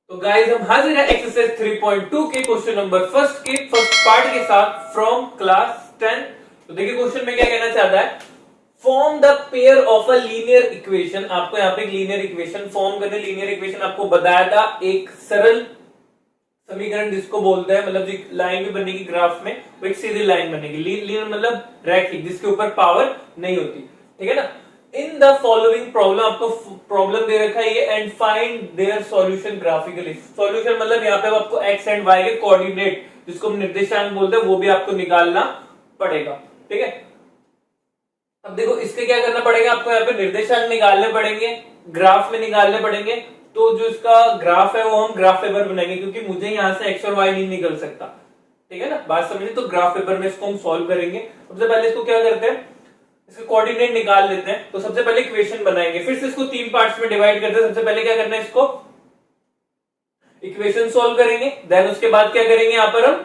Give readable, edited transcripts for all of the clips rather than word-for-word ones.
तो गाइस हम हाजिर है एक्सरसाइज 3.2 के क्वेश्चन नंबर फर्स्ट के फर्स्ट पार्ट के साथ फ्रॉम क्लास 10। तो देखिए क्वेश्चन में क्या कहना चाहता है, form the pair of a linear equation. आपको यहाँ पे एक लीनियर इक्वेशन फॉर्म करने, लीनियर इक्वेशन आपको बताया था, एक सरल समीकरण जिसको बोलते हैं, मतलब जो लाइन भी बनेगी ग्राफ में वो एक सीधी लाइन बनेगी, लीनियर मतलब रैखिक, जिसके ऊपर पावर नहीं होती, ठीक है ना। इन द फॉलोइंग प्रॉब्लम, आपको प्रॉब्लम दे रखा है ये, and find their solution graphically. Solution मतलब यहाँ पे आपको एक्स एंड वाई के कोऑर्डिनेट, जिसको हम निर्देशांक बोलते हैं, वो भी आपको निकालना पड़ेगा, ठीक है। अब देखो इसके क्या करना पड़ेगा, आपको यहाँ पे निर्देशांक निकालने पड़ेंगे, ग्राफ में निकालने पड़ेंगे। तो जो इसका ग्राफ है वो हम ग्राफ पेपर बनाएंगे, क्योंकि मुझे यहाँ से एक्स और वाई नहीं निकल सकता, ठीक है ना, बात समझिए। तो ग्राफ पेपर में इसको हम सॉल्व करेंगे। सबसे पहले इसको क्या करते हैं, इसके कोऑर्डिनेट निकाल लेते हैं। तो सबसे पहले इक्वेशन बनाएंगे, फिर से इसको तीन पार्ट्स में डिवाइड करते हैं। सबसे पहले क्या करना है, इसको इक्वेशन सॉल्व करेंगे, देन उसके बाद क्या करेंगे, यहाँ पर हम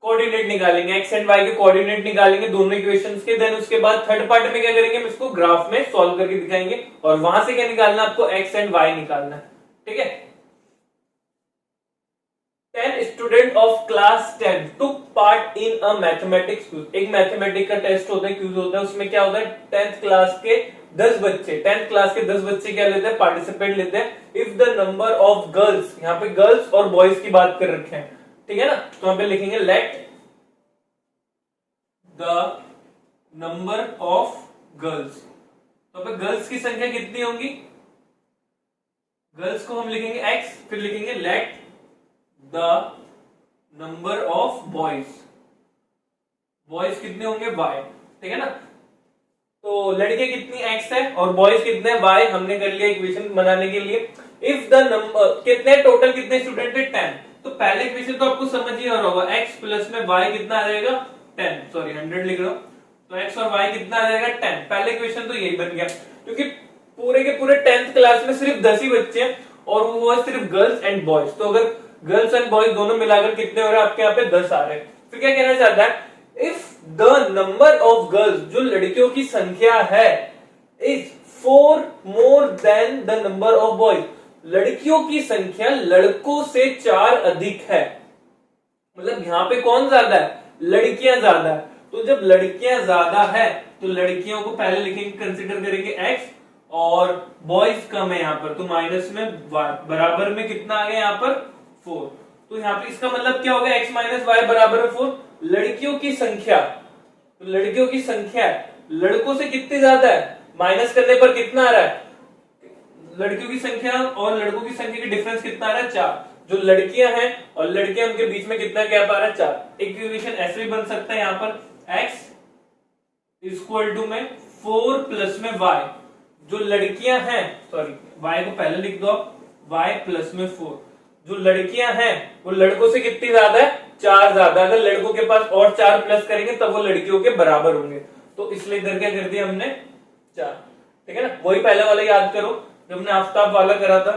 कोऑर्डिनेट निकालेंगे, एक्स एंड वाई के कोऑर्डिनेट निकालेंगे दोनों इक्वेशंस के। देन उसके बाद थर्ड पार्ट में क्या करेंगे, हम इसको ग्राफ में सॉल्व करके दिखाएंगे, और वहां से क्या निकालना, आपको एक्स एंड वाई निकालना है, ठीक है। 10 student of class 10 took part in a mathematics quiz. एक मैथमेटिक्स का टेस्ट होता है, क्विज होता है, उसमें क्या होता है, 10th क्लास के 10 बच्चे, 10th क्लास के 10 बच्चे क्या लेते हैं, पार्टिसिपेट लेते हैं। If the number of girls, यहाँ पे गर्ल्स और बॉयज की बात कर रखे हैं, ठीक है ना। तो यहाँ पे लिखेंगे let the number of girls. तो पे गर्ल्स की संख्या कितनी होंगी, गर्ल्स को हम लिखेंगे x, फिर लिखेंगे let the number of boys, boys कितने होंगे y, ठीक है ना। तो लड़के कितनी x है और बॉयज कितने y, हमने कर लिया इक्वेशन बनाने के लिए। इफ द नंबर, कितने टोटल कितने स्टूडेंट है 10। तो पहले इक्वेशन तो आपको समझ ही आ रहा होगा, x प्लस में y कितना आ जाएगा 10, सॉरी 100 लिख रहा हूं। तो x और y कितना आ जाएगा 10। पहले इक्वेशन तो यही बन गया, क्योंकि पूरे के पूरे 10th क्लास में सिर्फ 10 ही बच्चे हैं, और वो है सिर्फ गर्ल्स एंड बॉयज। तो अगर गर्ल्स एंड बॉयज दोनों मिलाकर कितने हो रहे हैं, आपके यहाँ पे 10 आ रहे हैं। फिर क्या कहना चाहता है, if the number of girls, जो लड़कियों की संख्या है, is 4 more than the number of boys, लड़कियों की संख्या लड़कों से 4 अधिक है, मतलब यहाँ पे कौन ज्यादा है, लड़कियां ज्यादा है। तो जब लड़कियां ज्यादा है तो लड़कियों को पहले लिखेंगे, कंसिडर करेंगे x, और बॉयज कम है यहाँ पर, तो माइनस में y, बराबर में कितना आ गया यहाँ पर 4। तो यहाँ पे इसका मतलब क्या होगा, x माइनस वाई बराबर में 4। लड़कियों की संख्या, तो लड़कियों की संख्या लड़कों से कितनी ज्यादा है, माइनस करने पर कितना आ रहा है, लड़कियों की संख्या और लड़कों की संख्या की डिफरेंस कितना आ रहा है 4। जो लड़कियां हैं और लड़कियां, उनके बीच में कितना गैप आ रहा है 4। एक इक्वेशन ऐसे भी बन सकता है, यहाँ पर x इक्वल टू में 4 प्लस में y, जो लड़कियां हैं, सॉरी y को पहले लिख दो आप, y प्लस में 4, जो लड़कियां हैं वो लड़कों से कितनी ज्यादा है, 4 ज्यादा। अगर लड़कों के पास और 4 प्लस करेंगे तब वो लड़कियों के बराबर होंगे, तो इसलिए इधर क्या कर दिया हमने 4, ठीक है ना। वही पहले वाला याद करो, जब हमने आफ्ताब वाला करा था,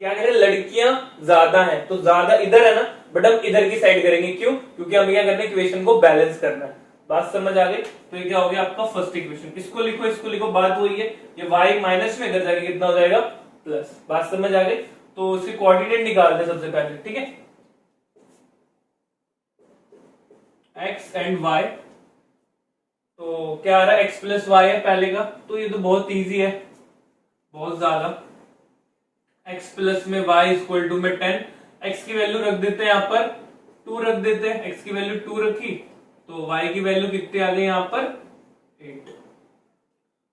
क्या करें, लड़कियां ज्यादा हैं, तो ज्यादा इधर है ना, बट हम इधर की साइड करेंगे, क्यों, क्योंकि हमें क्या करना है, इक्वेशन को बैलेंस करना है। बात समझ आ गई। तो ये क्या हो गया आपका फर्स्ट इक्वेशन, इसको लिखो, इसको लिखो, बात वही है, ये y माइनस में इधर जाके कितना हो जाएगा प्लस। बात समझ आ गई। तो इसके कोऑर्डिनेट निकालते हैं सबसे पहले, ठीक है, x एंड y। तो क्या आ रहा है, x प्लस वाई है पहले का, तो ये तो बहुत इजी है, बहुत ज्यादा। x प्लस में y इक्वल टू में 10, x की वैल्यू रख देते हैं यहाँ पर 2 रख देते हैं, x की वैल्यू 2 रखी, तो y की वैल्यू कितनी आ गई यहाँ पर 8,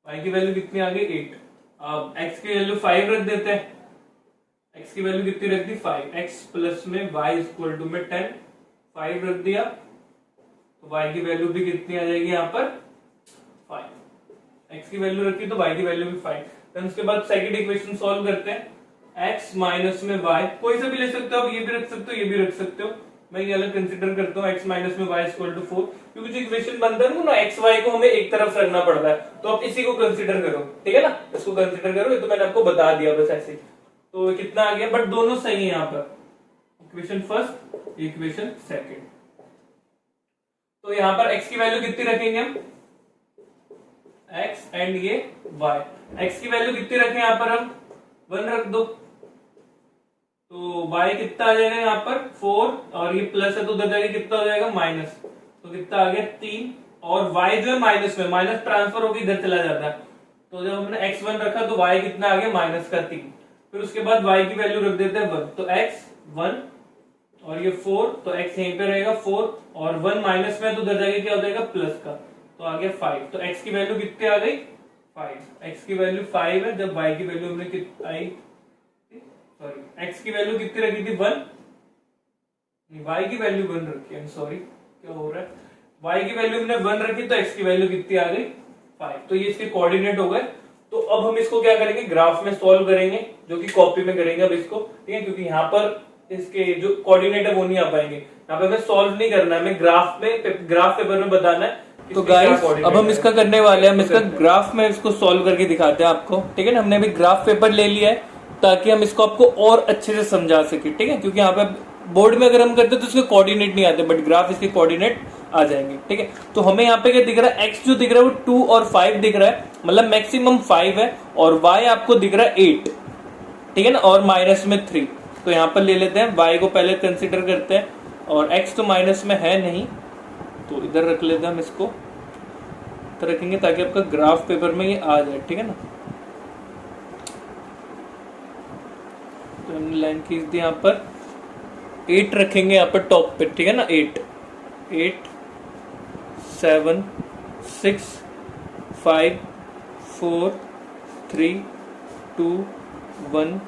y की वैल्यू कितनी आ गई 8। अब x की वैल्यू 5 रख देते हैं, x की वैल्यू कितनी रख दी 5, x प्लस में y इक्वल टू में 10, 5 रख दिया, तो y की वैल्यू भी कितनी आ जाएगी यहाँ पर 5, x की वैल्यू रखी तो y की वैल्यू भी 5। देन उसके बाद सेकंड इक्वेशन सॉल्व करते हैं, x माइनस में y, कोई सा भी ले सकते हो आप, ये भी रख सकते हो, ये भी रख सकते हो, मैं ये अलग कंसिडर करता हूँ, x माइनस में y इक्वल टू 4, क्योंकि जो इक्वेशन बनता है ना x y को हमें एक तरफ रखना पड़ता है, तो आप इसी को कंसिडर करो, ठीक है ना, इसको कंसिडर करो, ये तो मैंने आपको बता दिया बस ऐसे। तो कितना आ गया, बट दोनों सही है यहाँ पर, इक्वेशन फर्स्ट, इक्वेशन सेकेंड। तो यहाँ पर x की वैल्यू कितनी रखेंगे हम, x एंड ये y, x की वैल्यू कितनी रखें यहाँ पर हम 1 रख दो, तो y कितना आ जाएगा यहाँ पर 4 और ये प्लस है तो उधर जाके कितना हो जाएगा माइनस, तो कितना आ गया 3 और y जो है माइनस में, माइनस ट्रांसफर होकर इधर चला जाता है। तो जब हमने x1 रखा तो y कितना आ गया माइनस का 3, फिर उसके बाद y की वैल्यू रख देते हैं 1, तो x 1 और ये 4, तो x यहीं पे रहेगा 4 और 1 माइनस में तो उधर जाके क्या हो जाएगा प्लस का, तो आ गया 5। तो x की वैल्यू कितनी आ गई 5, x की वैल्यू 5 है जब y की वैल्यू हमने कितनी आई, सॉरी x की वैल्यू कितनी रखी थी 1, y की वैल्यू 1 रखी है, सॉरी क्या हो रहा है, y की वैल्यू हमने 1 रखी तो x की वैल्यू कितनी आ गई 5। तो ये इसके कोऑर्डिनेट हो गए। तो अब हम इसको क्या करेंगे ग्राफ में सॉल्व करेंगे, जो कि कॉपी में करेंगे अब इसको, ठीक है, क्योंकि यहाँ पर इसके जो कोऑर्डिनेट है वो नहीं आ पाएंगे, यहाँ पे हमें सॉल्व नहीं करना है, हमें ग्राफ पेपर में बताना है। तो गाइस अब हम इसका करने वाले हैं, हम इसका ग्राफ में इसको सॉल्व करके दिखाते हैं आपको, ठीक है ना। हमने अभी ग्राफ पेपर ले लिया है ताकि हम इसको आपको और अच्छे से समझा सके, ठीक है, क्योंकि यहाँ पे बोर्ड में अगर हम करते तो इसके कोऑर्डिनेट नहीं आते, बट ग्राफ इसके कोऑर्डिनेट आ जाएंगे, ठीक है। तो हमें यहाँ पे क्या दिख रहा है, x जो दिख रहा है वो 2 और 5 दिख रहा है, मतलब मैक्सिमम 5 है, और y आपको दिख रहा है 8, ठीक है ना, और माइनस में 3। तो यहाँ पर ले लेते हैं y को पहले कंसिडर करते हैं, और x तो माइनस में है नहीं तो इधर रख लेते हैं हम इसको, तो रखेंगे ताकि आपका ग्राफ पेपर में ये आ जाए, ठीक है ना। तो हमने लाइन खींच दी, यहाँ पर 8 रखेंगे यहाँ पर टॉप पे, ठीक है ना, 8 7 6 5 4 3 2 1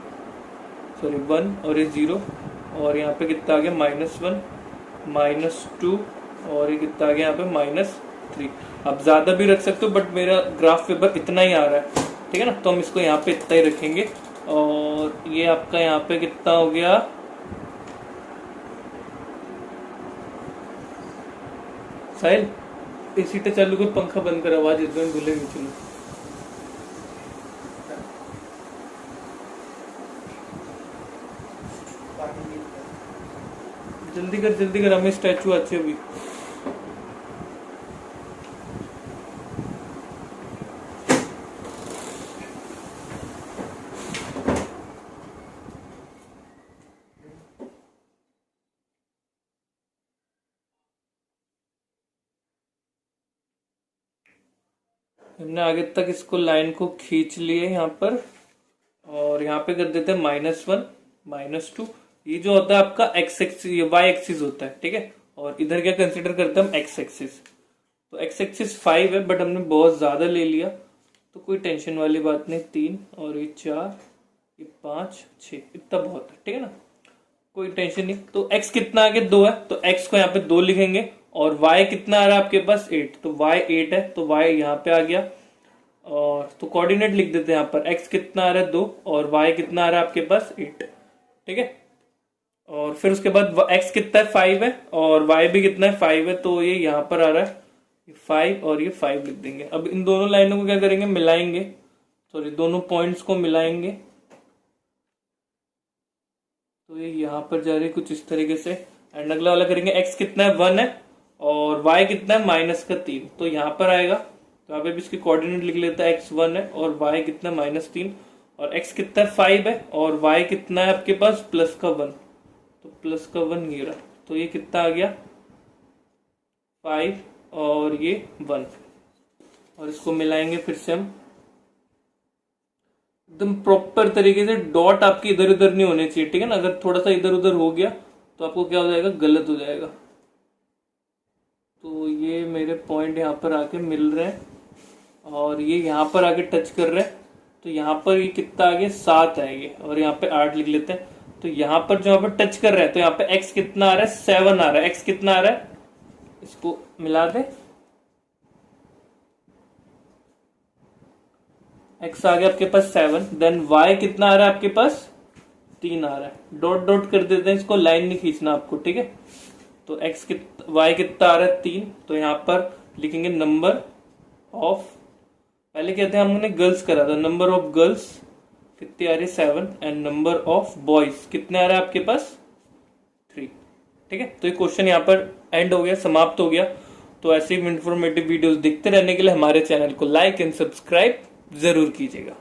सॉरी 1 और ये 0, और यहाँ पे कितना आ गया -1 -2 और ये कितना आ गया यहाँ पे -3। आप ज्यादा भी रख सकते हो बट मेरा ग्राफ पेपर इतना ही आ रहा है, ठीक है ना, तो हम इसको यहाँ पे इतना ही रखेंगे। और ये आपका यहाँ पे कितना हो गया, साहिल एसी तो चालू कर, पंखा बंद कर, आवाज एकदम भूलेगी। चलो जल्दी कर हमें स्टैचू अच्छे भी। हमने आगे तक इसको लाइन को खींच लिए यहाँ पर, और यहाँ पे कर देते हैं -1 -2। ये जो होता है आपका x एक्सिस, ये y एक्सिस होता है, ठीक है, और इधर क्या कंसीडर करते हैं हम x एक्सिस। तो x एक्सिस 5 है बट हमने बहुत ज्यादा ले लिया तो कोई टेंशन वाली बात नहीं, 3 और ये 4 ये 5 6 इतना बहुत है, ठीक है ना, कोई टेंशन नहीं। तो x कितना आ गया 2 है, तो x को यहाँ पे 2 लिखेंगे, और y कितना आ रहा है आपके पास 8, तो y 8 है तो y यहाँ पे आ गया, और तो कोऑर्डिनेट लिख देते हैं यहाँ पर, x कितना आ रहा है 2 और y कितना आ रहा है आपके पास 8, ठीक है। और फिर उसके बाद x कितना है 5 है और y भी कितना है 5 है, तो ये यहाँ पर आ रहा है 5 और ये 5 लिख देंगे। अब इन दोनों लाइनों को क्या करेंगे, मिलाएंगे, सॉरी दोनों पॉइंट्स को मिलाएंगे, तो ये यहाँ पर जा रही है कुछ इस तरीके से। एंड अगला वाला करेंगे, x कितना है 1 है और y कितना है -3, तो यहाँ पर आएगा, तो यहाँ पे भी इसके कोऑर्डिनेट लिख लेता है, x 1 है और y कितना है -3, और x कितना है 5 है और y कितना है आपके पास +1, तो +1 ये रहा, तो ये कितना आ गया 5 और ये 1, और इसको मिलाएंगे फिर से हम एकदम प्रॉपर तरीके से। डॉट आपकी इधर उधर नहीं होने चाहिए, ठीक है ना, अगर थोड़ा सा इधर उधर हो गया तो आपको क्या हो जाएगा, गलत हो जाएगा। तो ये मेरे पॉइंट यहाँ पर आके मिल रहे हैं और ये यहाँ पर आके टच कर रहे हैं, तो यहाँ पर ये कितना आ गया 7 आएंगे, और यहाँ पे 8 लिख लेते हैं। तो यहाँ पर जो यहाँ पर टच कर रहे हैं तो यहाँ पे x कितना आ रहा है 7 आ रहा है, x कितना आ रहा है, इसको मिला दे, x आ गया आपके पास 7, देन y कितना आ रहा है आपके पास 3 आ रहा है, डॉट डॉट कर देते हैं इसको, लाइन नहीं खींचना आपको, ठीक है। तो y कितना आ रहा है 3, तो यहाँ पर लिखेंगे नंबर ऑफ, पहले कहते हैं हमने गर्ल्स करा था, नंबर ऑफ गर्ल्स कितनी आ रही है 7, एंड नंबर ऑफ बॉयज कितने आ रहा है आपके पास 3, ठीक है। तो ये क्वेश्चन यहाँ पर एंड हो गया, समाप्त हो गया। तो ऐसे ही इंफॉर्मेटिव वीडियोस देखते रहने के लिए हमारे चैनल को लाइक एंड सब्सक्राइब जरूर कीजिएगा।